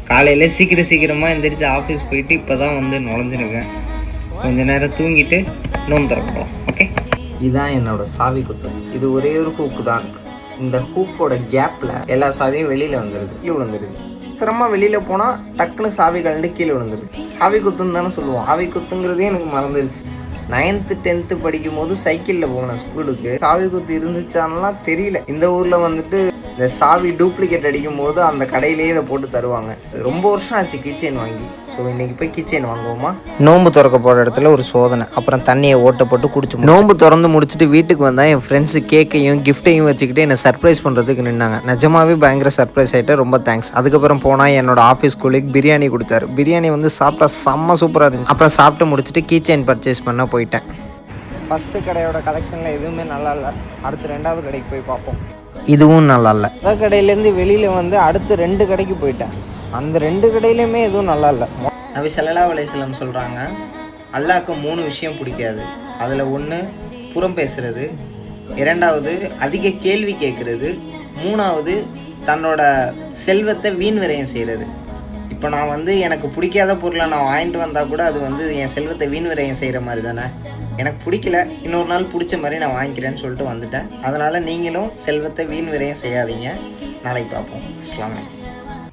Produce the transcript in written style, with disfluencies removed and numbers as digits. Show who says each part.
Speaker 1: காலையில் சீக்கிரமாக எந்திரிச்சு ஆஃபீஸ் போயிட்டு இப்போ தான் வந்து நுழைஞ்சிருக்கேன். கொஞ்சம் நேரம் தூங்கிட்டு நோம்பு திறக்கலாம். ஓகே, இதுதான் என்னோடய சாவி குத்து. இது ஒரே ஒரு ஹூக்கு தான் இருக்குது. இந்த ஹூக்கோட கேப்பில் எல்லா சாவியும் வெளியில் வந்துடுது, கீழே விழுந்துருது. சிரமமாக வெளியில் போனால் டக்குன்னு சாவி கலண்டு கீழே விழுந்துருது. சாவி குத்துன்னு தானே சொல்லுவோம். சாவி குத்துங்கிறதே எனக்கு மறந்துடுச்சு. 9th 10th படிக்கும் போது சைக்கிளில் போனேன் ஸ்கூலுக்கு. சாவி குத்து இருந்துச்சான்லாம் தெரியல. இந்த ஊரில் வந்துட்டு இந்த சாவி டூப்ளிகேட் அடிக்கும் போது அந்த கடையிலேயே இதை போட்டு தருவாங்க. ரொம்ப வருஷம் ஆச்சு கீச்செயின் வாங்கி. ஸோ இன்னைக்கு போய் கீச்செயின் வாங்குவோமா? நோம்பு திறக்க போகிற இடத்துல ஒரு சோதனை. அப்புறம் தண்ணியை ஓட்ட போட்டு குடிச்சு நோம்பு திறந்து முடிச்சுட்டு வீட்டுக்கு வந்தால் என் ஃப்ரெண்ட்ஸு கேக்கையும் கிஃப்ட்டையும் வச்சுக்கிட்டு என்னை சர்ப்ரைஸ் பண்ணுறதுக்கு நின்னாங்க. நிஜமாவே பயங்கர சர்ப்ரைஸ் ஆகிட்டு ரொம்ப தேங்க்ஸ். அதுக்கப்புறம் போனால் என்னோட ஆஃபீஸ் கூலிக்கு பிரியாணி கொடுத்தாரு. பிரியாணி வந்து சாப்பிட்டா செம்ம சூப்பராக இருந்துச்சு. அப்புறம் சாப்பிட்டு முடிச்சுட்டு கீச்செயின் பர்ச்சேஸ் பண்ண போயிட்டேன். ஃபஸ்ட்டு கடையோட கலெக்ஷனில் எதுவுமே நல்லா இல்லை. அடுத்து 2வது கடைக்கு போய் பார்ப்போம். இதுவும் நல்லா இல்லை. முதல் கடையிலேருந்து வெளியில் வந்து அடுத்து 2 கடைக்கு போயிட்டேன். அந்த 2 கடையிலையுமே எதுவும் நல்லா இல்லை. நபி ஸல்லல்லாஹு அலைஹி வஸல்லம் சொல்கிறாங்க, அல்லாஹ்க்கு 3 விஷயம் பிடிக்காது. அதில் 1 புறம் பேசுகிறது, 2வது அதிக கேள்வி கேட்குறது, 3வது தன்னோட செல்வத்தை வீண் விரயம் செய்கிறது. இப்போ நான் வந்து எனக்கு பிடிக்காத பொருளை நான் வாங்கிட்டு வந்தால் கூட அது வந்து என் செல்வத்தை வீண் விரயம் செய்கிற மாதிரி தானே. எனக்கு பிடிக்கல, இன்னொரு நாள் பிடிச்ச மாதிரி நான் வாங்கிக்கிறேன்னு சொல்லிட்டு வந்துட்டேன். அதனால் நீங்களும் செல்வத்தை வீண் விரயம் செய்யாதீங்க. நாளைக்கு பார்ப்போம். அஸ்ஸலாமு அலைக்கும்.